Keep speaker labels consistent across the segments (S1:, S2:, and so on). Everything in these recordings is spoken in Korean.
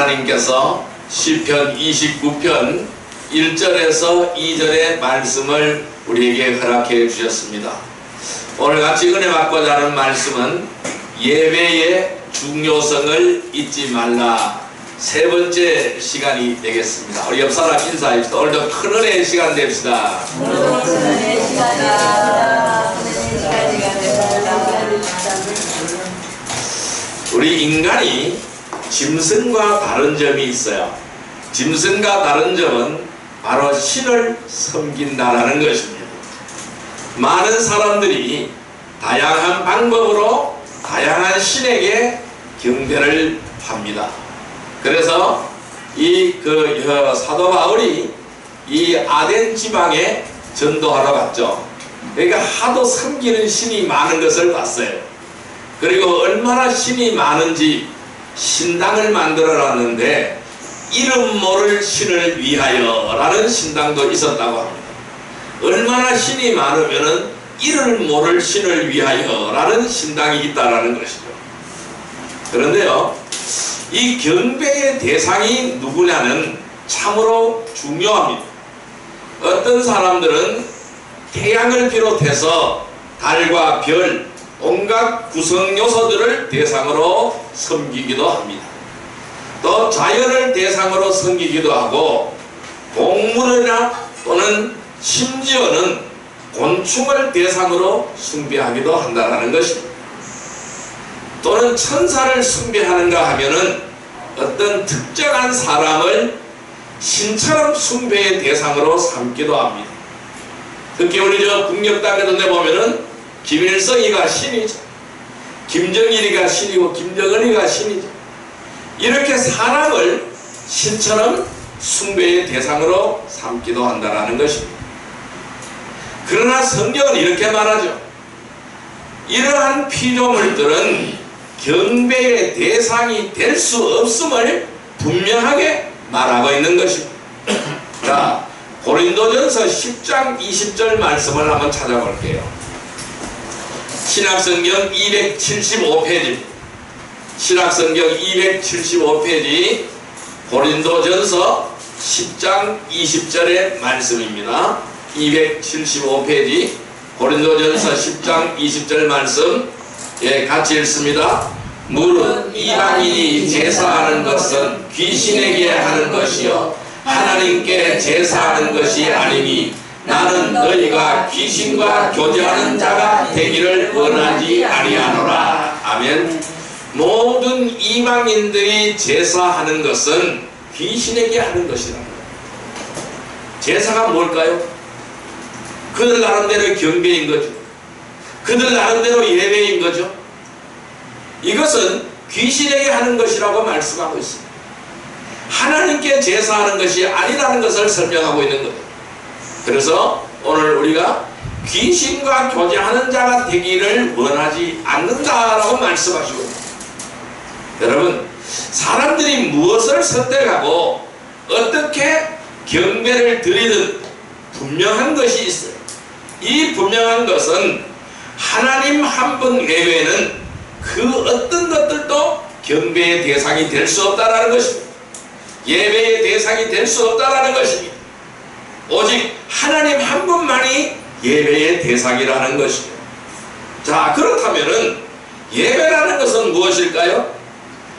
S1: 하나님께서 시편 29편 1절에서 2절의 말씀을 우리에게 허락해 주셨습니다. 오늘 같이 은혜 받고자 하는 말씀은 예배의 중요성을 잊지 말라, 세 번째 시간이 되겠습니다. 우리 옆 사람 인사합시다. 오늘도 큰 은혜의 시간 됩시다. 우리 인간이 짐승과 다른 점이 있어요. 짐승과 다른 점은 바로 신을 섬긴다라는 것입니다. 많은 사람들이 다양한 방법으로 다양한 신에게 경배를 합니다. 그래서 사도 바울이 이 아덴 지방에 전도하러 갔죠. 그러니까 하도 섬기는 신이 많은 것을 봤어요. 그리고 얼마나 신이 많은지 신당을 만들어 놨는데 이름 모를 신을 위하여 라는 신당도 있었다고 합니다. 얼마나 신이 많으면은 이름 모를 신을 위하여 라는 신당이 있다라는 것이죠. 그런데요, 이 경배의 대상이 누구냐는 참으로 중요합니다. 어떤 사람들은 태양을 비롯해서 달과 별, 온갖 구성 요소들을 대상으로 섬기기도 합니다. 또 자연을 대상으로 섬기기도 하고, 동물이나 또는 심지어는 곤충을 대상으로 숭배하기도 한다는 것입니다. 또는 천사를 숭배하는가 하면은 어떤 특정한 사람을 신처럼 숭배의 대상으로 삼기도 합니다. 특히 우리 국력당에도 내보면은 김일성이가 신이죠. 김정일이가 신이고 김정은이가 신이죠. 이렇게 사람을 신처럼 숭배의 대상으로 삼기도 한다는 것입니다. 그러나 성경은 이렇게 말하죠. 이러한 피조물들은 경배의 대상이 될 수 없음을 분명하게 말하고 있는 것입니다. 자, 고린도전서 10장 20절 말씀을 한번 찾아볼게요. 신약성경 275페이지, 신약성경 275페이지 고린도전서 10장 20절의 말씀입니다. 275페이지 고린도전서 10장 20절 말씀, 같이 읽습니다. 무릇 이방인이 제사하는 것은 귀신에게 하는 것이요 하나님께 제사하는 것이 아니니 나는 너희가 귀신과 교제하는 자가 되기를 원하지 아니하노라. 아멘. 모든 이방인들이 제사하는 것은 귀신에게 하는 것이다. 제사가 뭘까요? 그들 나름대로 경배인 거죠. 그들 나름대로 예배인 거죠. 이것은 귀신에게 하는 것이라고 말씀하고 있습니다. 하나님께 제사하는 것이 아니라는 것을 설명하고 있는 거예요. 그래서 오늘 우리가 귀신과 교제하는 자가 되기를 원하지 않는다라고 말씀하시고 있습니다. 여러분, 사람들이 무엇을 선택하고 어떻게 경배를 드리든 분명한 것이 있어요. 이 분명한 것은 하나님 한 분 외에는 그 어떤 것들도 경배의 대상이 될 수 없다라는 것입니다. 예배의 대상이 될 수 없다라는 것입니다. 오직 하나님 한 분만이 예배의 대상이라는 것이죠. 자, 그렇다면은 예배라는 것은 무엇일까요?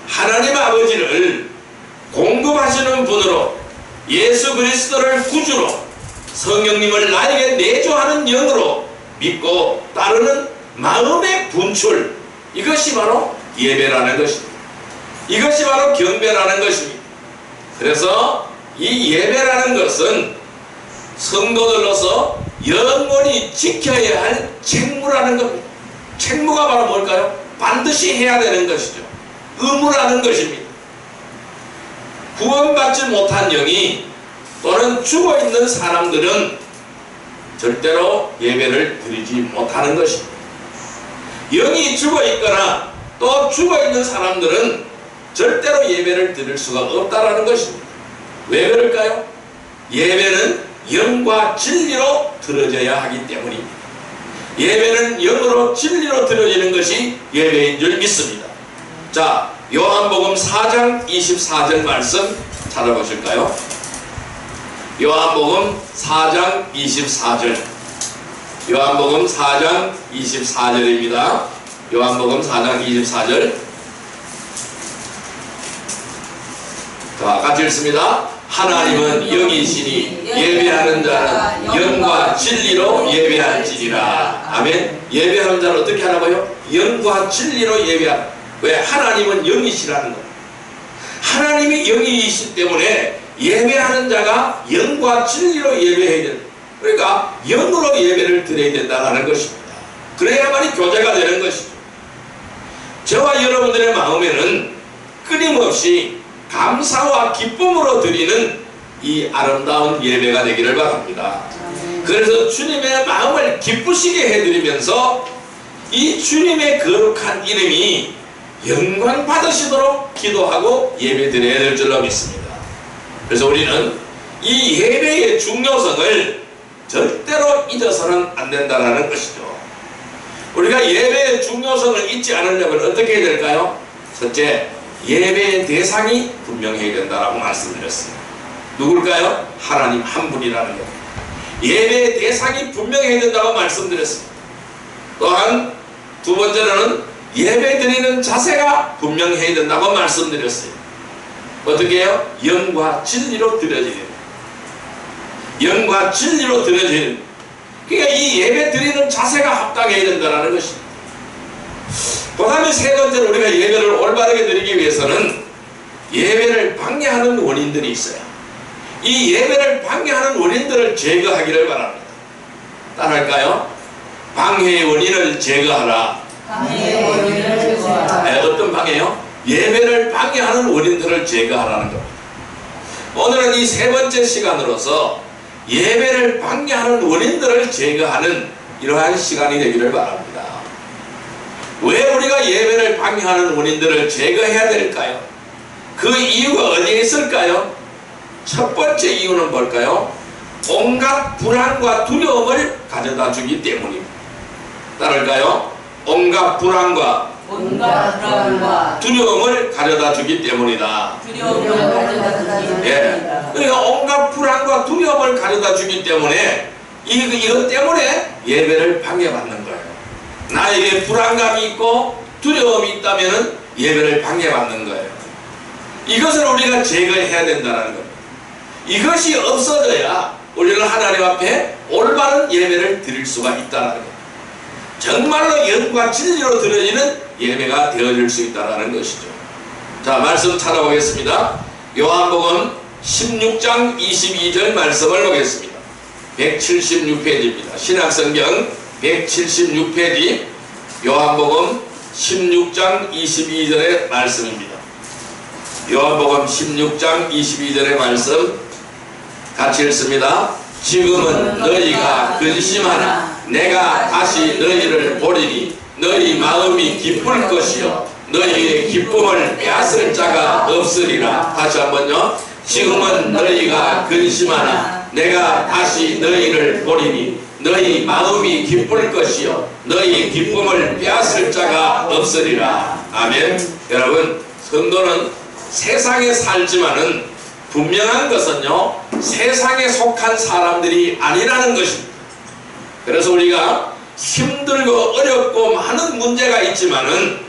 S1: 하나님 아버지를 공급하시는 분으로, 예수 그리스도를 구주로, 성령님을 나에게 내주하는 영으로 믿고 따르는 마음의 분출, 이것이 바로 예배라는 것입니다. 이것이 바로 경배라는 것입니다. 그래서 이 예배라는 것은 성도들로서 영원히 지켜야 할 책무라는 겁니다. 책무가 바로 뭘까요? 반드시 해야 되는 것이죠. 의무라는 것입니다. 구원받지 못한 영이 또는 죽어있는 사람들은 절대로 예배를 드리지 못하는 것입니다. 영이 죽어있거나 또 죽어있는 사람들은 절대로 예배를 드릴 수가 없다라는 것입니다. 왜 그럴까요? 예배는 영과 진리로 드려져야 하기 때문입니다. 예배는 영으로 진리로 드려지는 것이 예배인 줄 믿습니다. 자, 요한복음 4장 24절 말씀 찾아보실까요? 요한복음 4장 24절. 요한복음 4장 24절입니다. 요한복음 4장 24절. 자, 같이 읽습니다. 하나님은 영이시니 예배하는 자는 영과 진리로 예배할지니라. 아멘. 예배하는 자는 어떻게 하라고요? 영과 진리로 예배하라. 왜? 하나님은 영이시라는 거예요. 하나님이 영이시기 때문에 예배하는 자가 영과 진리로 예배해야 된다. 그러니까 영으로 예배를 드려야 된다는 것입니다. 그래야만이 교제가 되는 것이죠. 저와 여러분들의 마음에는 끊임없이 감사와 기쁨으로 드리는 이 아름다운 예배가 되기를 바랍니다. 그래서 주님의 마음을 기쁘시게 해드리면서 이 주님의 거룩한 이름이 영광 받으시도록 기도하고 예배 드려야 될 줄로 믿습니다. 그래서 우리는 이 예배의 중요성을 절대로 잊어서는 안 된다는 것이죠. 우리가 예배의 중요성을 잊지 않으려면 어떻게 해야 될까요? 첫째, 예배의 대상이 분명해야 된다라고 말씀드렸어요. 누굴까요? 하나님 한 분이라는 것. 예배의 대상이 분명해야 된다고 말씀드렸습니다. 또한 두 번째로는 예배 드리는 자세가 분명해야 된다고 말씀드렸어요. 어떻게 해요? 영과 진리로 드려져야 됩니다. 영과 진리로 드려져야 됩니다. 그러니까 이 예배 드리는 자세가 합당해야 된다는 것입니다. 그 다음에 세 번째로 우리가 예배를 올바르게 드리기 위해서는 예배를 방해하는 원인들이 있어요. 이 예배를 방해하는 원인들을 제거하기를 바랍니다. 따라할까요? 방해의 원인을 제거하라.
S2: 방해의 원인을 제거하라.
S1: 네, 어떤 방해요? 예배를 방해하는 원인들을 제거하라는 겁니다. 오늘은 이 세 번째 시간으로서 예배를 방해하는 원인들을 제거하는 이러한 시간이 되기를 바랍니다. 왜 우리가 예배를 방해하는 원인들을 제거해야 될까요? 그 이유가 어디에 있을까요? 첫 번째 이유는 뭘까요? 온갖 불안과 두려움을 가져다 주기 때문입니다. 따를까요? 온갖 불안과 두려움을 가져다 주기 때문이다. 예. 그러니까 온갖 불안과 두려움을 가져다 주기 때문에 이것 때문에 예배를 방해받는 거예요. 나에게 불안감이 있고 두려움이 있다면 예배를 방해받는 거예요. 이것을 우리가 제거해야 된다는 겁니다. 이것이 없어져야 우리는 하나님 앞에 올바른 예배를 드릴 수가 있다는 겁니다. 정말로 영과 진리로 드려지는 예배가 되어질 수 있다는 것이죠. 자, 말씀 찾아보겠습니다. 요한복음 16장 22절 말씀을 보겠습니다. 176페이지입니다. 신약성경 176페이지 요한복음 16장 22절의 말씀입니다. 요한복음 16장 22절의 말씀 같이 읽습니다. 지금은 너희가 근심하나 내가 다시 너희를 보리니 너희 마음이 기쁠 것이요 너희의 기쁨을 빼앗을 자가 없으리라. 다시 한번요. 지금은 너희가 근심하나 내가 다시 너희를 보리니 너희 마음이 기쁠 것이요 너희 기쁨을 빼앗을 자가 없으리라. 아멘. 여러분, 성도는 세상에 살지만은 분명한 것은요 세상에 속한 사람들이 아니라는 것입니다. 그래서 우리가 힘들고 어렵고 많은 문제가 있지만은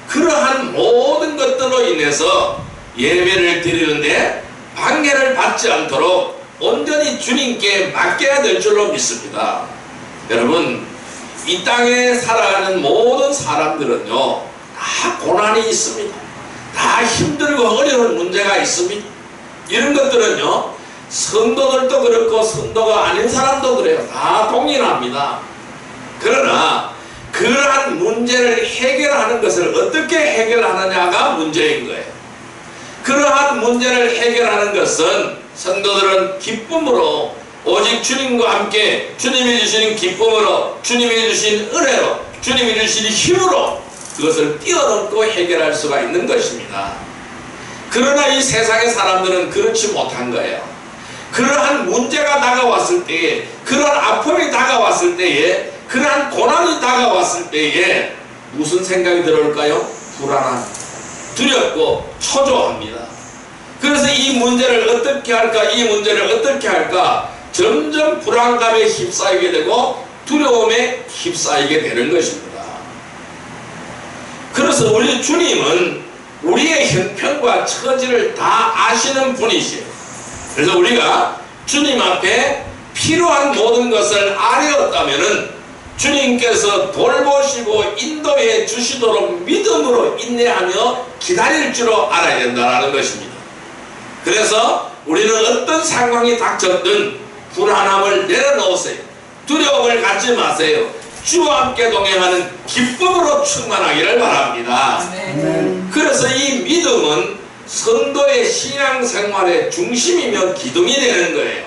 S1: 그러한 모든 것들로 인해서 예배를 드리는데 방해를 받지 않도록 온전히 주님께 맡겨야 될 줄로 믿습니다. 여러분, 이 땅에 살아가는 모든 사람들은요 다 고난이 있습니다. 다 힘들고 어려운 문제가 있습니다. 이런 것들은요 성도들도 그렇고 성도가 아닌 사람도 그래요. 다 동일합니다. 그러나 그러한 문제를 해결하는 것을 어떻게 해결하느냐가 문제인 거예요. 그러한 문제를 해결하는 것은 성도들은 기쁨으로 오직 주님과 함께 주님이 주신 기쁨으로 주님이 주신 은혜로 주님이 주신 힘으로 그것을 뛰어넘고 해결할 수가 있는 것입니다. 그러나 이 세상의 사람들은 그렇지 못한 거예요. 그러한 문제가 다가왔을 때에 그러한 아픔이 다가왔을 때에 그러한 고난이 다가왔을 때에 무슨 생각이 들어올까요? 불안함. 두렵고 초조합니다. 그래서 이 문제를 어떻게 할까, 이 문제를 어떻게 할까, 점점 불안감에 휩싸이게 되고 두려움에 휩싸이게 되는 것입니다. 그래서 우리 주님은 우리의 형편과 처지를 다 아시는 분이시에요. 그래서 우리가 주님 앞에 필요한 모든 것을 아뢰었다면은 주님께서 돌보시고 인도해 주시도록 믿음으로 인내하며 기다릴 줄 알아야 된다는 것입니다. 그래서 우리는 어떤 상황이 닥쳤든 불안함을 내려놓으세요. 두려움을 갖지 마세요. 주와 함께 동행하는 기쁨으로 충만하기를 바랍니다. 그래서 이 믿음은 성도의 신앙생활의 중심이며 기둥이 되는 거예요.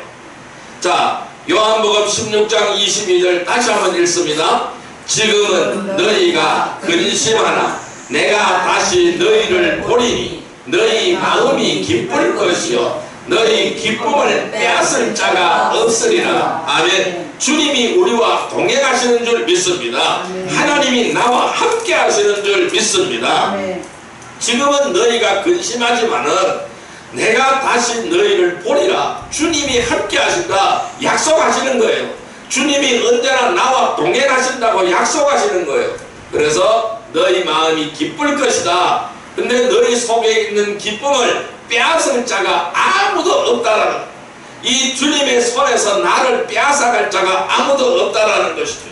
S1: 자, 요한복음 16장 22절 다시 한번 읽습니다. 지금은 너희가 근심하나 내가 다시 너희를 보리니 너희 마음이 기쁠 것이요 너희 기쁨을 빼앗을 자가 없으리라. 아멘. 주님이 우리와 동행하시는 줄 믿습니다. 하나님이 나와 함께 하시는 줄 믿습니다. 지금은 너희가 근심하지만은 내가 다시 너희를 보리라. 주님이 함께 하신다 약속하시는 거예요. 주님이 언제나 나와 동행하신다고 약속하시는 거예요. 그래서 너희 마음이 기쁠 것이다. 근데 너희 속에 있는 기쁨을 빼앗을 자가 아무도 없다라는, 이 주님의 손에서 나를 빼앗아갈 자가 아무도 없다라는 것이죠.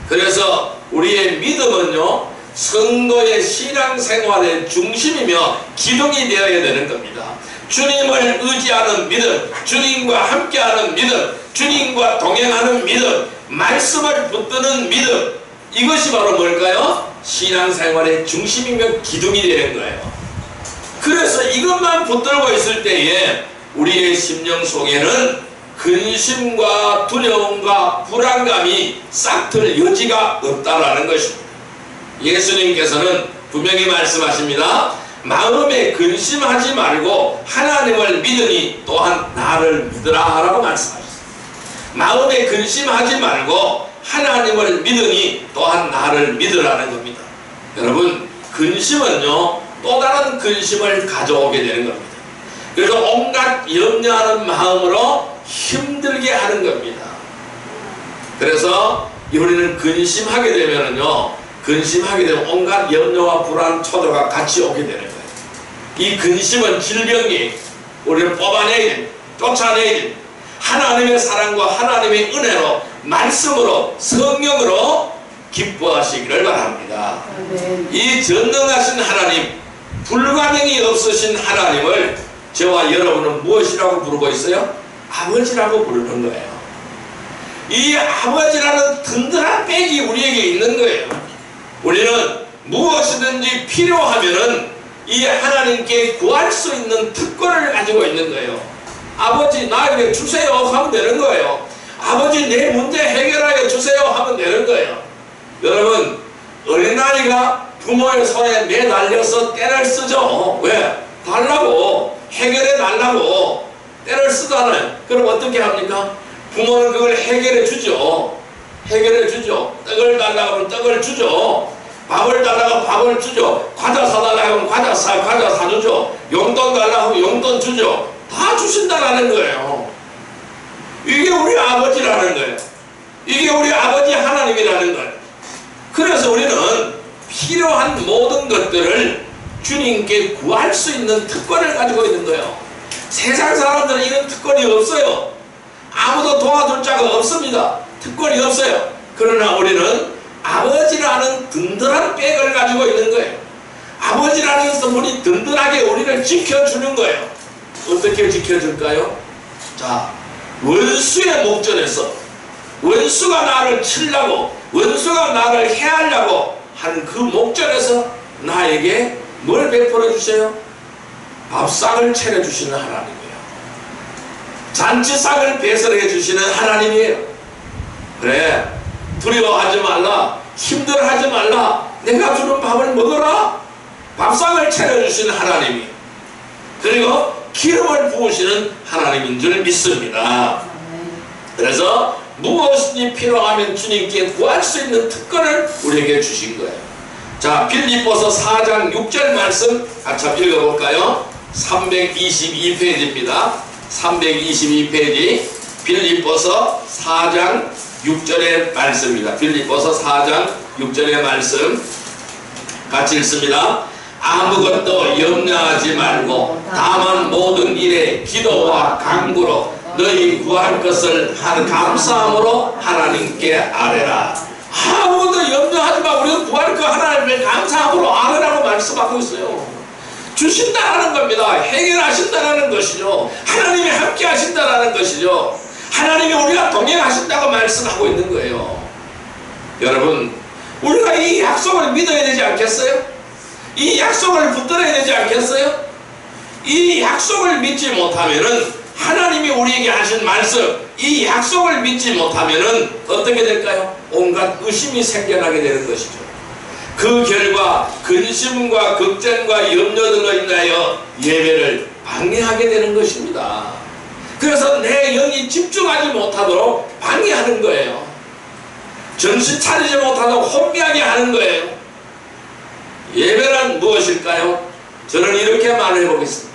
S1: 그래서 우리의 믿음은요, 성도의 신앙생활의 중심이며 기둥이 되어야 되는 겁니다. 주님을 의지하는 믿음, 주님과 함께하는 믿음, 주님과 동행하는 믿음, 말씀을 붙드는 믿음, 이것이 바로 뭘까요? 신앙생활의 중심이며 기둥이 되는 거예요. 그래서 이것만 붙들고 있을 때에 우리의 심령 속에는 근심과 두려움과 불안감이 싹틀 여지가 없다라는 것입니다. 예수님께서는 분명히 말씀하십니다. 마음에 근심하지 말고 하나님을 믿으니 또한 나를 믿으라 라고 말씀하셨습니다. 마음에 근심하지 말고 하나님을 믿으니 또한 나를 믿으라는 겁니다. 여러분, 근심은요 또 다른 근심을 가져오게 되는 겁니다. 그래서 온갖 염려하는 마음으로 힘들게 하는 겁니다. 그래서 우리는 근심하게 되면은요, 근심하게 되면 온갖 염려와 불안, 초조가 같이 오게 되는 거예요. 이 근심은 질병이 우리를 뽑아내야 됩니다. 쫓아내야 됩니다. 하나님의 사랑과 하나님의 은혜로, 말씀으로, 성령으로 기뻐하시기를 바랍니다. 이 전능하신 하나님, 불가능이 없으신 하나님을 저와 여러분은 무엇이라고 부르고 있어요? 아버지라고 부르는 거예요. 이 아버지라는 든든한 백이 우리에게 있는 거예요. 우리는 무엇이든지 필요하면은 이 하나님께 구할 수 있는 특권을 가지고 있는 거예요. 아버지 나에게 주세요 하면 되는 거예요. 아버지 내 문제 해결하여 주세요 하면 되는 거예요. 여러분, 어린아이가 부모의 손에 매달려서 때를 쓰죠. 왜? 달라고, 해결해 달라고 때를 쓰잖아요. 그럼 어떻게 합니까? 부모는 그걸 해결해 주죠. 해결해 주죠. 떡을 달라고 하면 떡을 주죠. 밥을 달라고 하면 밥을 주죠. 과자 사달라고 하면 과자 사주죠. 용돈 달라고 하면 용돈 주죠. 다 주신다라는 거예요. 이게 우리 아버지라는 거예요. 이게 우리 아버지 하나님이라는 거예요. 그래서 우리는 필요한 모든 것들을 주님께 구할 수 있는 특권을 가지고 있는 거예요. 세상 사람들은 이런 특권이 없어요. 아무도 도와줄 자가 없습니다. 특권이 없어요. 그러나 우리는 아버지라는 든든한 백을 가지고 있는 거예요. 아버지라는 분이 든든하게 우리를 지켜주는 거예요. 어떻게 지켜줄까요? 자, 원수의 목전에서, 원수가 나를 치려고, 원수가 나를 해하려고 하는 그 목전에서 나에게 뭘 베풀어 주세요? 밥상을 차려주시는 하나님이에요. 잔치상을 배설해 주시는 하나님이에요. 그래, 두려워하지 말라, 힘들어하지 말라, 내가 주는 밥을 먹어라. 밥상을 차려주시는 하나님이, 그리고 기름을 부으시는 하나님인 줄 믿습니다. 그래서 무엇이든지 필요하면 주님께 구할 수 있는 특권을 우리에게 주신 거예요. 자, 빌립보서 4장 6절 말씀 같이 한번 읽어볼까요? 322페이지입니다. 322페이지 빌립보서 4장 6절의 말씀입니다. 빌립보서 4장 6절의 말씀 같이 읽습니다. 아무것도 염려하지 말고 다만 모든 일에 기도와 간구로 너희 구할 것을 감사함으로 하나님께 아뢰라. 아무것도 염려하지 마. 우리가 구할 거 하나님께 감사함으로 아뢰라고 말씀하고 있어요. 주신다라는 겁니다. 해결하신다라는 것이죠. 하나님이 함께 하신다라는 것이죠. 하나님이 우리가 동행하신다고 말씀하고 있는 거예요. 여러분, 우리가 이 약속을 믿어야 되지 않겠어요? 이 약속을 붙들어야 되지 않겠어요? 이 약속을 믿지 못하면은 하나님이 우리에게 하신 말씀, 이 약속을 믿지 못하면은 어떻게 될까요? 온갖 의심이 생겨나게 되는 것이죠. 그 결과 근심과 걱정과 염려들로 인하여 예배를 방해하게 되는 것입니다. 그래서 내 영이 집중하지 못하도록 방해하는 거예요. 정신 차리지 못하도록 혼미하게 하는 거예요. 예배란 무엇일까요? 저는 이렇게 말해 보겠습니다.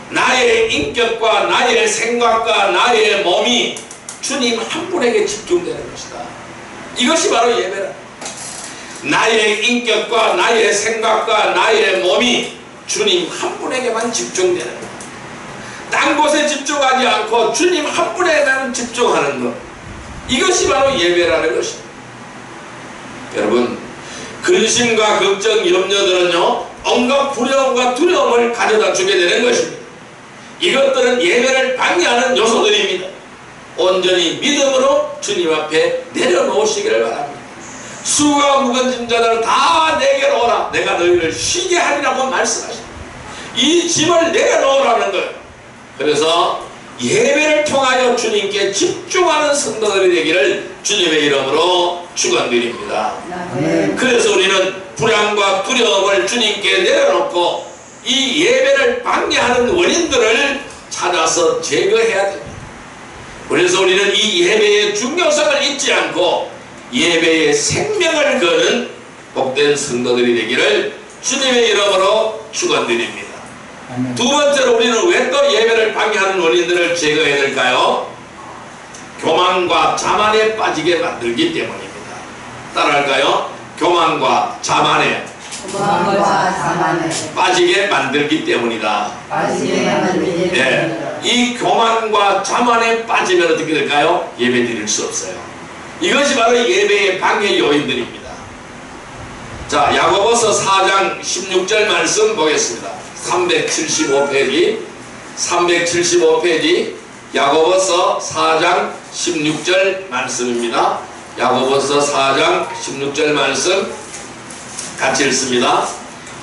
S1: 나의 인격과 나의 생각과 나의 몸이 주님 한 분에게 집중되는 것이다. 이것이 바로 예배다. 나의 인격과 나의 생각과 나의 몸이 주님 한 분에게만 집중되는 것. 딴 곳에 집중하지 않고 주님 한 분에게만 집중하는 것. 이것이 바로 예배라는 것입니다. 여러분, 근심과 걱정, 염려들은요, 온갖 불안과 두려움을 가져다 주게 되는 것입니다. 이것들은 예배를 방해하는 요소들입니다. 온전히 믿음으로 주님 앞에 내려놓으시기를 바랍니다. 수고가 무거운 자들은 다 내게로 오라. 내가 너희를 쉬게 하리라고 말씀하십니다. 이 짐을 내려놓으라는 거예요. 그래서 예배를 통하여 주님께 집중하는 성도들이 되기를 주님의 이름으로 축원드립니다. 그래서 우리는 불안과 두려움을 주님께 내려놓고 이 예배를 방해하는 원인들을 찾아서 제거해야 됩니다. 그래서 우리는 이 예배의 중요성을 잊지 않고 예배의 생명을 거는 복된 성도들이 되기를 주님의 이름으로 축원드립니다. 두 번째로 우리는 왜 또 예배를 방해하는 원인들을 제거해야 될까요? 교만과 자만에 빠지게 만들기 때문입니다. 따라할까요? 교만과 자만에 빠지게 만들기 때문이다. 네. 이 교만과 자만에 빠지면 어떻게 될까요? 예배 드릴 수 없어요. 이것이 바로 예배의 방해 요인들입니다. 자, 야고보서 4장 16절 말씀 보겠습니다. 375페이지 야고보서 4장 16절 말씀입니다. 야고보서 4장 16절 말씀 같이 읽습니다.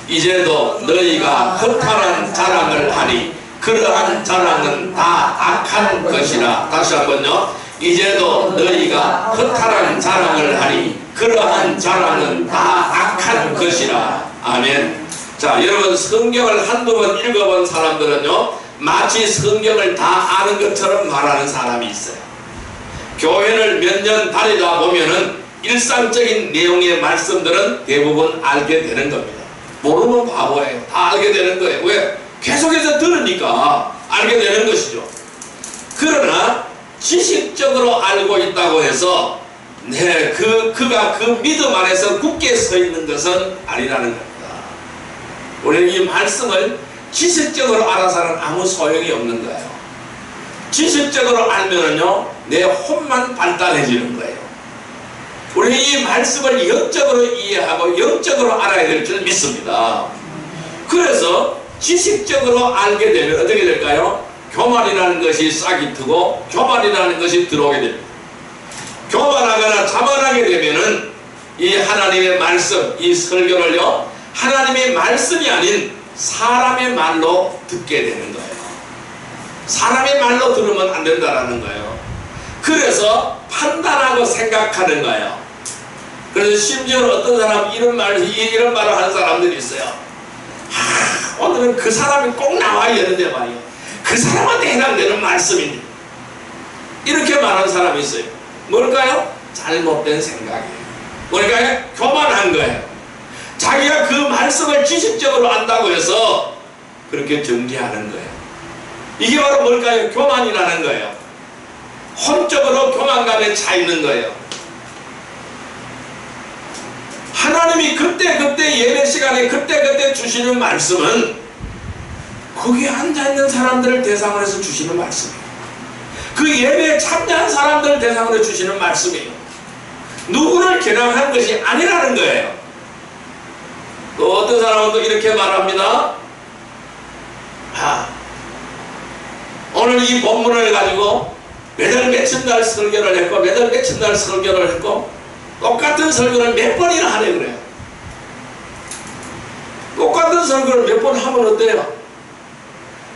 S1: 이제도 너희가 허탄한 자랑을 하니 그러한 자랑은 다 악한 것이라. 다시 한번요. 이제도 너희가 허탄한 자랑을 하니 그러한 자랑은 다 악한 것이라. 아멘. 자, 여러분, 성경을 한두 번 읽어본 사람들은요, 마치 성경을 다 아는 것처럼 말하는 사람이 있어요. 교회를 몇 년 다니다 보면은 일상적인 내용의 말씀들은 대부분 알게 되는 겁니다. 모르면 바보예요. 다 알게 되는 거예요. 왜? 계속해서 들으니까 알게 되는 것이죠. 그러나 지식적으로 알고 있다고 해서 그가 그 믿음 안에서 굳게 서 있는 것은 아니라는 겁니다. 우리는 이 말씀을 지식적으로 알아서는 아무 소용이 없는 거예요. 지식적으로 알면은요, 내 혼만 발달해지는 거예요. 우리는 이 말씀을 영적으로 이해하고 영적으로 알아야 될 줄 믿습니다. 그래서 지식적으로 알게 되면 어떻게 될까요? 교만이라는 것이 싹이 트고 교만이라는 것이 들어오게 됩니다. 교만하거나 자만하게 되면은 이 하나님의 말씀, 이 설교를요, 하나님의 말씀이 아닌 사람의 말로 듣게 되는 거예요. 사람의 말로 들으면 안 된다라는 거예요. 그래서 판단하고 생각하는 거예요. 그래서 심지어 어떤 사람 이런 말을 하는 사람들이 있어요. 오늘은 그 사람이 꼭 나와야 되는데 말이에요. 그 사람한테 해당되는 말씀인데. 이렇게 말하는 사람이 있어요. 뭘까요? 잘못된 생각이에요. 뭘까요? 교만한 거예요. 자기가 그 말씀을 지식적으로 안다고 해서 그렇게 정죄하는 거예요. 이게 바로 뭘까요? 교만이라는 거예요. 혼적으로 교만감에 차 있는 거예요. 하나님이 그때그때 예배 시간에 그때그때 주시는 말씀은 거기에 앉아있는 사람들을 대상으로 해서 주시는 말씀이에요. 그 예배에 참여한 사람들을 대상으로 주시는 말씀이에요. 누구를 겨냥한 것이 아니라는 거예요. 또 어떤 사람은 또 이렇게 말합니다. 오늘 이 본문을 가지고 매달 며칠 날 설교를 했고 매달 며칠 날 설교를 했고 똑같은 설교를 몇 번이나 하네 그래요. 똑같은 설교를 몇 번 하면 어때요?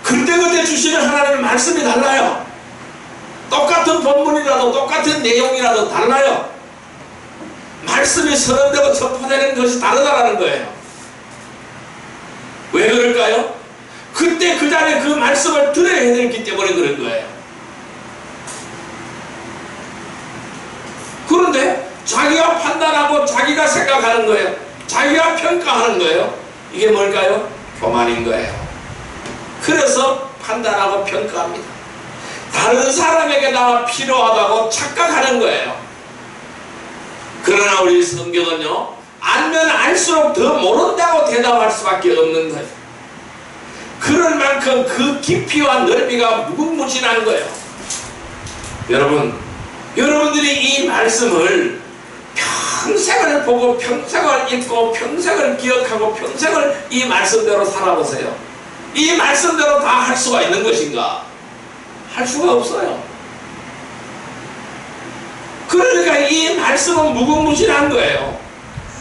S1: 그때그때 주시는 하나님의 말씀이 달라요. 똑같은 본문이라도 똑같은 내용이라도 달라요. 말씀이 선언되고 선포되는 것이 다르다라는 거예요. 왜 그럴까요? 그때 그 자리에 그 말씀을 들어야 되기 때문에 그런 거예요. 그런데 자기가 판단하고 자기가 생각하는 거예요. 자기가 평가하는 거예요. 이게 뭘까요? 교만인 거예요. 그래서 판단하고 평가합니다. 다른 사람에게 나 필요하다고 착각하는 거예요. 그러나 우리 성경은요, 알면 알수록 더 모른다고 대답할 수밖에 없는 거예요. 그럴 만큼 그 깊이와 넓이가 무궁무진한 거예요. 여러분들이 이 말씀을 평생을 보고 평생을 읽고 평생을 기억하고 평생을 이 말씀대로 살아보세요. 이 말씀대로 다 할 수가 있는 것인가? 할 수가 없어요. 그러니까 이 말씀은 무궁무진한 거예요.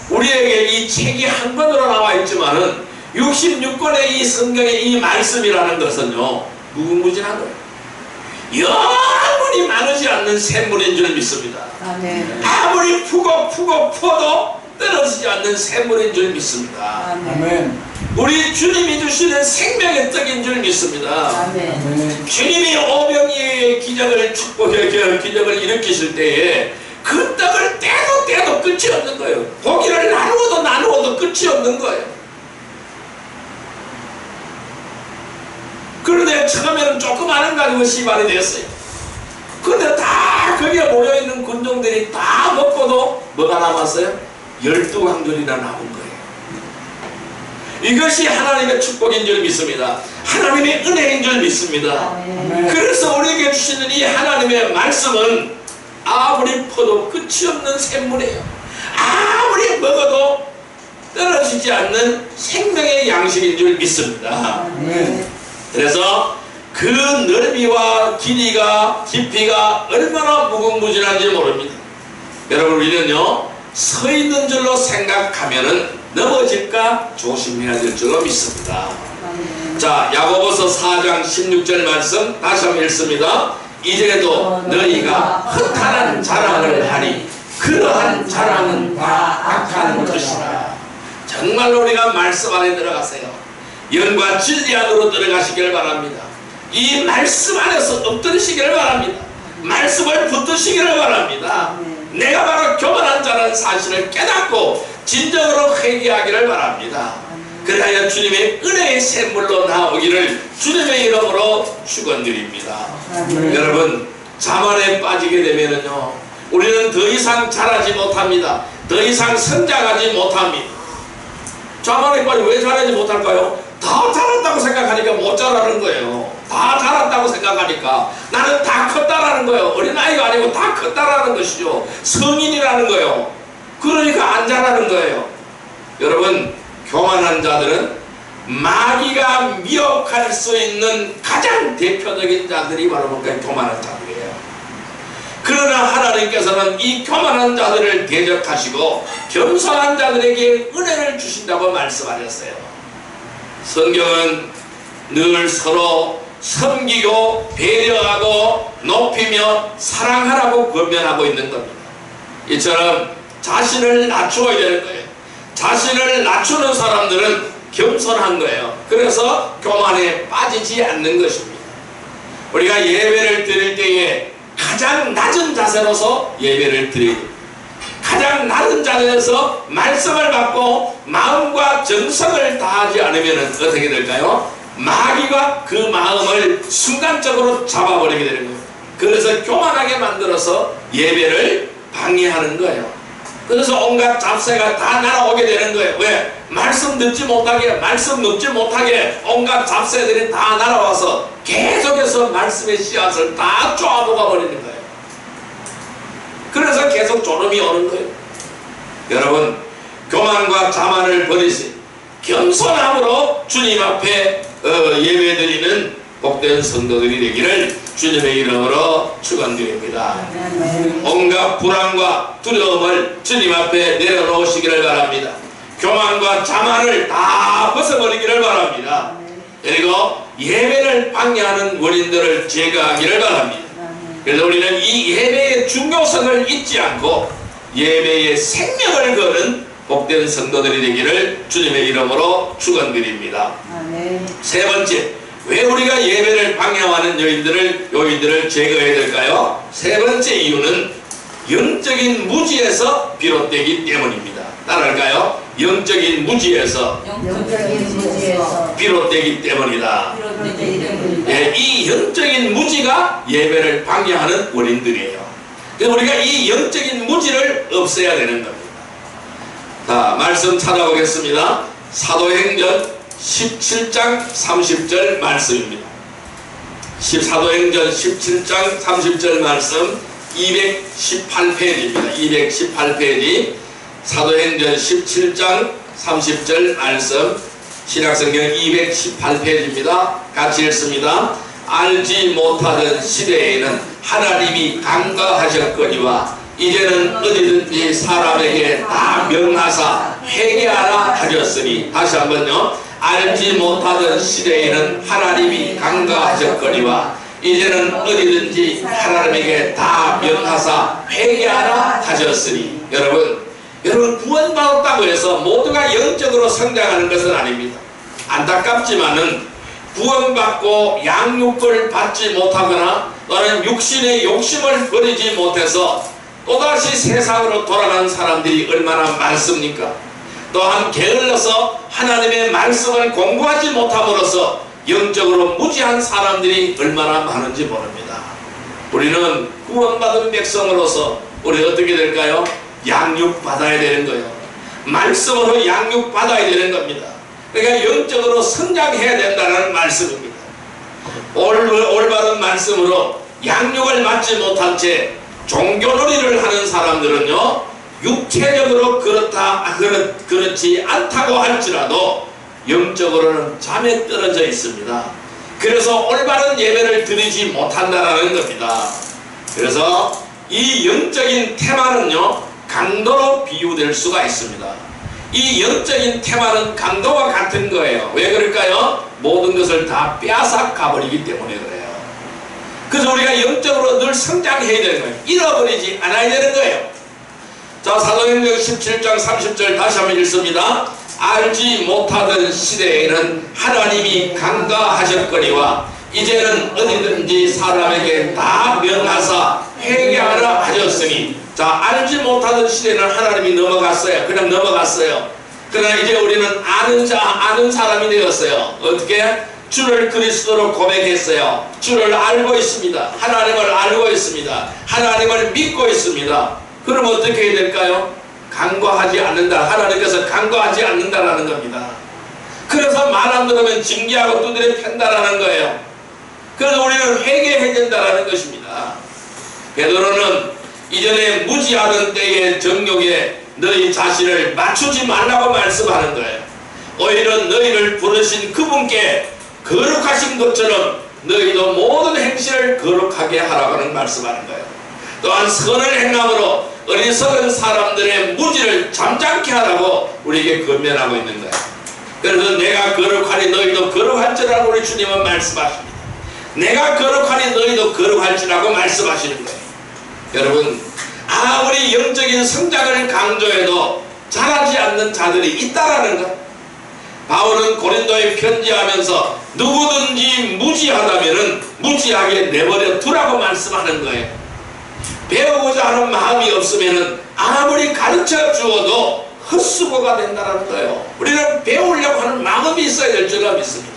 S1: 우리에게 이 책이 한 권으로 나와 있지만은 66권의 이 성경의 이 말씀이라는 것은요, 무궁무진한 거예요. 영원히 마르지 않는 샘물인 줄 믿습니다.
S2: 아멘.
S1: 아무리 푸고 퍼도 떨어지지 않는 샘물인 줄 믿습니다.
S2: 아멘.
S1: 우리 주님이 주시는 생명의 떡인 줄 믿습니다.
S2: 아멘.
S1: 주님이 오병이의 기적을 일으키실 때에 그 떡을 떼도 끝이 없는 거예요. 고기를 나누어도 끝이 없는 거예요. 그런데 처음에는 조그마한 가지고 시발이 됐어요. 근데 다 거기에 모여있는 군종들이 다 먹고도 뭐가 남았어요? 12강들이나 남은 거예요. 이것이 하나님의 축복인 줄 믿습니다. 하나님의 은혜인 줄 믿습니다.
S2: 아멘.
S1: 그래서 우리에게 주시는 이 하나님의 말씀은 아무리 퍼도 끝이 없는 샘물이에요. 아무리 먹어도 떨어지지 않는 생명의 양식인 줄 믿습니다.
S2: 아멘.
S1: 그래서 그 넓이와 길이가 깊이가 얼마나 무궁무진한지 모릅니다. 여러분, 우리는요, 서 있는 줄로 생각하면은 넘어질까 조심해야 될 줄로 믿습니다. 자, 야고보서 4장 16절 말씀 다시 한번 읽습니다. 이제도 너희가 허탄한 자랑을 하니 그러한 자랑은 다 악한 것이다. 정말로 우리가 말씀 안에 들어가세요. 영과 진리 안으로 들어가시길 바랍니다. 이 말씀 안에서 엎드리시기를 바랍니다. 말씀을 붙드시기를 바랍니다. 내가 바로 교만한 자라는 사실을 깨닫고 진정으로 회개하기를 바랍니다. 그래야 주님의 은혜의 샘물로 나오기를 주님의 이름으로 축원드립니다. 여러분, 자만에 빠지게 되면은요, 우리는 더 이상 자라지 못합니다. 더 이상 성장하지 못합니다. 자만에 빠지면 왜 자라지 못할까요? 다 자랐다고 생각하니까 못 자라는 거예요. 다 자랐다고 생각하니까 나는 다 컸다라는 거예요. 어린아이가 아니고 다 컸다라는 것이죠. 성인이라는 거예요. 그러니까 안 자라는 거예요. 여러분, 교만한 자들은 마귀가 미혹할 수 있는 가장 대표적인 자들이 바로 뭔가 교만한 자들이에요. 그러나 하나님께서는 이 교만한 자들을 대적하시고 겸손한 자들에게 은혜를 주신다고 말씀하셨어요. 성경은 늘 서로 섬기고 배려하고 높이며 사랑하라고 권면하고 있는 겁니다. 이처럼 자신을 낮추어야 되는 거예요. 자신을 낮추는 사람들은 겸손한 거예요. 그래서 교만에 빠지지 않는 것입니다. 우리가 예배를 드릴 때에 가장 낮은 자세로서 예배를 드리고 가장 가장 낮은 자리에서 말씀을 받고 마음과 정성을 다하지 않으면 어떻게 될까요? 마귀가 그 마음을 순간적으로 잡아버리게 되는 거예요. 그래서 교만하게 만들어서 예배를 방해하는 거예요. 그래서 온갖 잡새가 다 날아오게 되는 거예요. 왜? 말씀 듣지 못하게, 말씀 눕지 못하게 온갖 잡새들이 다 날아와서 계속해서 말씀의 씨앗을 다 쪼아먹어 버리는 거예요. 그래서 계속 졸음이 오는 거예요. 여러분, 교만과 자만을 버리시 겸손함으로 주님 앞에 예배드리는 복된 성도들이 되기를 주님의 이름으로 축원드립니다. 온갖 불안과 두려움을 주님 앞에 내려놓으시기를 바랍니다. 교만과 자만을 다 벗어버리기를 바랍니다. 그리고 예배를 방해하는 원인들을 제거하기를 바랍니다. 그래서 우리는 이 예배의 중요성을 잊지 않고 예배의 생명을 거는 복된 성도들이 되기를 주님의 이름으로 축원드립니다. 세 번째, 왜 우리가 예배를 방해하는 요인들을 제거해야 될까요? 세 번째 이유는 영적인 무지에서 비롯되기 때문입니다. 따라할까요? 영적인 무지에서 비롯되기 때문이다. 예, 이 영적인 무지가 예배를 방해하는 원인들이에요. 그래서 우리가 이 영적인 무지를 없애야 되는 겁니다. 자, 말씀 찾아보겠습니다. 사도행전 17장 30절 말씀입니다. 사도행전 17장 30절 말씀 218페이지입니다. 218페이지 사도행전 17장 30절 말씀 신약성경 218페이지입니다. 같이 읽습니다. 알지 못하던 시대에는 하나님이 간과하셨거니와 이제는 어디든지 사람에게 다 명하사 회개하라 하셨으니. 다시 한번요. 알지 못하던 시대에는 하나님이 간과하셨거니와 이제는 어디든지 하나님에게 다 명하사 회개하라 하셨으니. 여러분 구원받았다고 해서 모두가 영적으로 성장하는 것은 아닙니다. 안타깝지만은 구원받고 양육을 받지 못하거나 또는 육신의 욕심을 버리지 못해서 또다시 세상으로 돌아가는 사람들이 얼마나 많습니까? 또한 게을러서 하나님의 말씀을 공부하지 못함으로써 영적으로 무지한 사람들이 얼마나 많은지 모릅니다. 우리는 구원받은 백성으로서 우리 어떻게 될까요? 양육받아야 되는 거예요. 말씀으로 양육받아야 되는 겁니다. 그러니까 영적으로 성장해야 된다는 말씀입니다. 올바른 말씀으로 양육을 받지 못한 채 종교놀이를 하는 사람들은요, 육체적으로 그렇지 않다고 할지라도 영적으로는 잠에 떨어져 있습니다. 그래서 올바른 예배를 드리지 못한다는 겁니다. 그래서 이 영적인 테마는요, 강도로 비유될 수가 있습니다. 이 영적인 테마는 강도와 같은 거예요. 왜 그럴까요? 모든 것을 다 빼앗아 가버리기 때문에 그래요. 그래서 우리가 영적으로 늘 성장해야 되는 거예요. 잃어버리지 않아야 되는 거예요. 자, 사도행전 17장 30절 다시 한번 읽습니다. 알지 못하던 시대에는 하나님이 간과하셨거니와 이제는 어디든지 사람에게 다 명하사 회개하라 하셨으니. 자, 알지 못하던 시대는 하나님이 넘어갔어요. 그냥 넘어갔어요. 그러나 이제 우리는 아는 사람이 되었어요. 어떻게? 주를 그리스도로 고백했어요. 주를 알고 있습니다. 하나님을 알고 있습니다. 하나님을 믿고 있습니다. 그럼 어떻게 해야 될까요? 간과하지 않는다. 하나님께서 간과하지 않는다라는 겁니다. 그래서 말 안 들으면 징계하고 두드려 팬다라는 거예요. 그래서 우리는 회개해야 된다라는 것입니다. 베드로는 이전에 무지하던 때의 정욕에 너희 자신을 맞추지 말라고 말씀하는 거예요. 오히려 너희를 부르신 그분께 거룩하신 것처럼 너희도 모든 행실을 거룩하게 하라고는 말씀하는 거예요. 또한 선을 행함으로 어리석은 사람들의 무지를 잠잠케 하라고 우리에게 권면하고 있는 거예요. 그래서 내가 거룩하니 너희도 거룩할지라고 우리 주님은 말씀하십니다. 내가 거룩하니 너희도 거룩할지라고 말씀하시는 거예요. 여러분, 아무리 영적인 성장을 강조해도 자라지 않는 자들이 있다라는 것. 바울은 고린도에 편지하면서 누구든지 무지하다면은 무지하게 내버려 두라고 말씀하는 거예요. 배우고자 하는 마음이 없으면은 아무리 가르쳐 주어도 헛수고가 된다는 거예요. 우리는 배우려고 하는 마음이 있어야 될 줄로 믿습니다.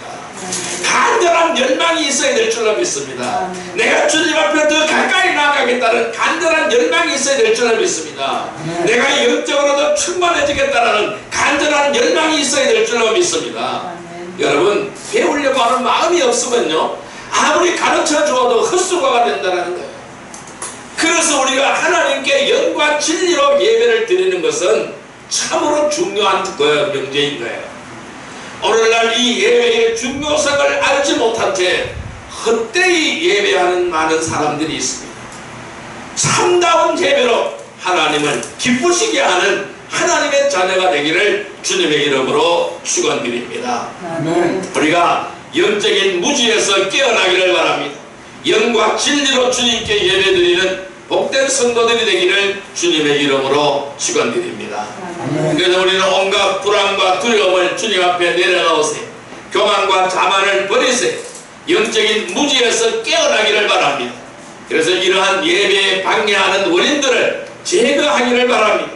S1: 간절한 열망이 있어야 될 줄로 믿습니다. 내가 주님 앞에 더 가까이 나아가겠다는 간절한 열망이 있어야 될 줄로 믿습니다. 내가 영적으로도 충만해지겠다는 간절한 열망이 있어야 될 줄로 믿습니다. 여러분, 배우려고 하는 마음이 없으면요, 아무리 가르쳐 주어도 헛수고가 된다는 거예요. 그래서 우리가 하나님께 영과 진리로 예배를 드리는 것은 참으로 중요한 명제인 거예요. 오늘날 이 예배의 중요성을 알지 못한 채 헛되이 예배하는 많은 사람들이 있습니다. 참다운 예배로 하나님을 기쁘시게 하는 하나님의 자녀가 되기를 주님의 이름으로 축원드립니다. 우리가 영적인 무지에서 깨어나기를 바랍니다. 영과 진리로 주님께 예배드리는 복된 성도들이 되기를 주님의 이름으로 축원드립니다. 그래서 우리는 온갖 불안과 두려움을 주님 앞에 내려놓으세요. 교만과 자만을 버리세요. 영적인 무지에서 깨어나기를 바랍니다. 그래서 이러한 예배에 방해하는 원인들을 제거하기를 바랍니다.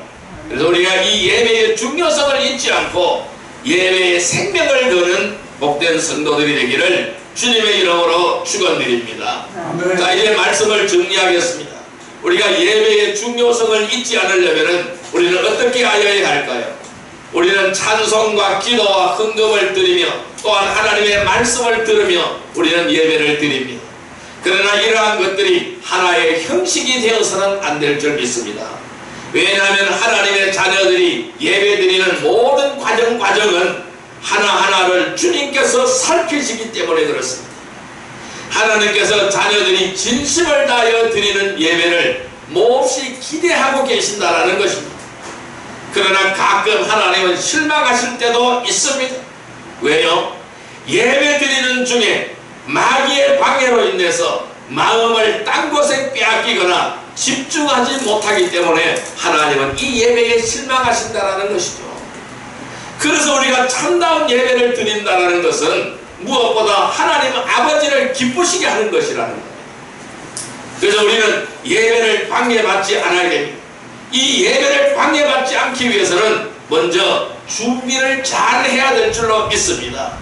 S1: 그래서 우리가 이 예배의 중요성을 잊지 않고 예배의 생명을 거는 복된 성도들이 되기를 주님의 이름으로 축원드립니다. 자, 이제 말씀을 정리하겠습니다. 우리가 예배의 중요성을 잊지 않으려면 우리는 어떻게 하여야 할까요? 우리는 찬송과 기도와 헌금을 드리며 또한 하나님의 말씀을 들으며 우리는 예배를 드립니다. 그러나 이러한 것들이 하나의 형식이 되어서는 안 될 줄 믿습니다. 왜냐하면 하나님의 자녀들이 예배드리는 모든 과정은 하나하나를 주님께서 살피시기 때문에 그렇습니다. 하나님께서 자녀들이 진심을 다하여 드리는 예배를 몹시 기대하고 계신다라는 것입니다. 그러나 가끔 하나님은 실망하실 때도 있습니다. 왜요? 예배 드리는 중에 마귀의 방해로 인해서 마음을 딴 곳에 빼앗기거나 집중하지 못하기 때문에 하나님은 이 예배에 실망하신다라는 것이죠. 그래서 우리가 참다운 예배를 드린다는 것은 무엇보다 하나님 아버지를 기쁘시게 하는 것이라는 거예요. 그래서 우리는 예배를 방해받지 않아야 됩니다. 이 예배를 방해받지 않기 위해서는 먼저 준비를 잘 해야 될 줄로 믿습니다.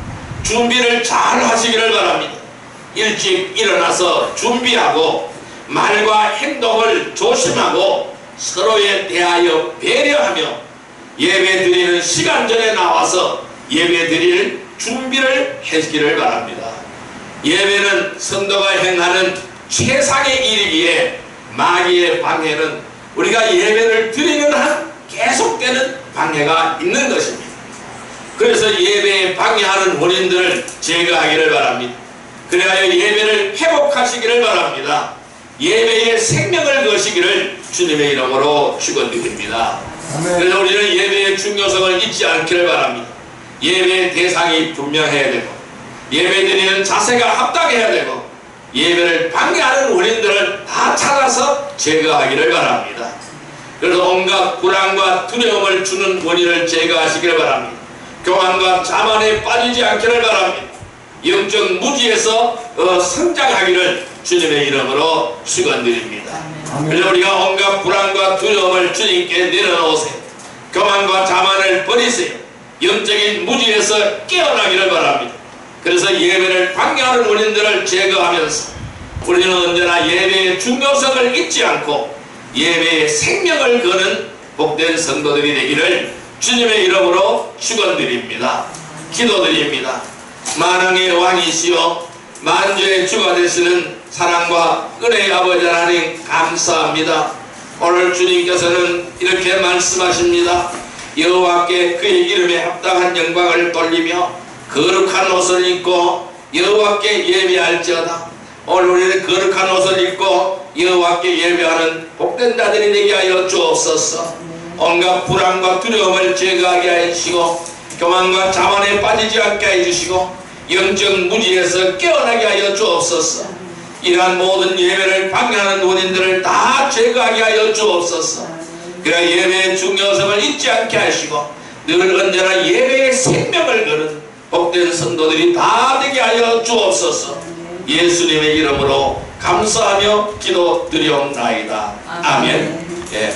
S1: 준비를 잘 하시기를 바랍니다. 일찍 일어나서 준비하고 말과 행동을 조심하고 서로에 대하여 배려하며 예배 드리는 시간 전에 나와서 예배 드릴 준비를 하시기를 바랍니다. 예배는 성도가 행하는 최상의 일이기에 마귀의 방해는 우리가 예배를 드리는 한 계속되는 방해가 있는 것입니다. 그래서 예배에 방해하는 원인들을 제거하기를 바랍니다. 그래야 예배를 회복하시기를 바랍니다. 예배의 생명을 거시기를 주님의 이름으로 축원드립니다. 그래서 우리는 예배의 중요성을 잊지 않기를 바랍니다. 예배의 대상이 분명해야 되고 예배 드리는 자세가 합당해야 되고 예배를 방해하는 원인들을 다 찾아서 제거하기를 바랍니다. 그래서 온갖 불안과 두려움을 주는 원인을 제거하시기를 바랍니다. 교만과 자만에 빠지지 않기를 바랍니다. 영적 무지에서 성장하기를 주님의 이름으로 축원드립니다. 그래서 우리가 온갖 불안과 두려움을 주님께 내려놓으세요. 교만과 자만을 버리세요. 영적인 무지에서 깨어나기를 바랍니다. 그래서 예배를 방해하는 원인들을 제거하면서 우리는 언제나 예배의 중요성을 잊지 않고 예배의 생명을 거는 복된 성도들이 되기를 주님의 이름으로 축원드립니다. 기도드립니다. 만왕의 왕이시여 만주의 주가 되시는 사랑과 은혜의 아버지 하나님 감사합니다. 오늘 주님께서는 이렇게 말씀하십니다. 여호와께 그의 이름에 합당한 영광을 돌리며 거룩한 옷을 입고 여호와께 예배할지어다. 오늘 우리는 거룩한 옷을 입고 여호와께 예배하는 복된 자들이 되게 하여 주옵소서. 온갖 불안과 두려움을 제거하게 하시고 교만과 자만에 빠지지 않게 해주시고 영적 무지에서 깨어나게 하여 주옵소서. 이러한 모든 예배를 방해하는 원인들을 다 제거하게 하여 주옵소서. 그래야 예배의 중요성을 잊지 않게 하시고 늘 언제나 예배의 생명을 거는 복된 성도들이 다 되게 하여 주옵소서. 예수님의 이름으로 감사하며 기도드리옵나이다. 아멘. 예.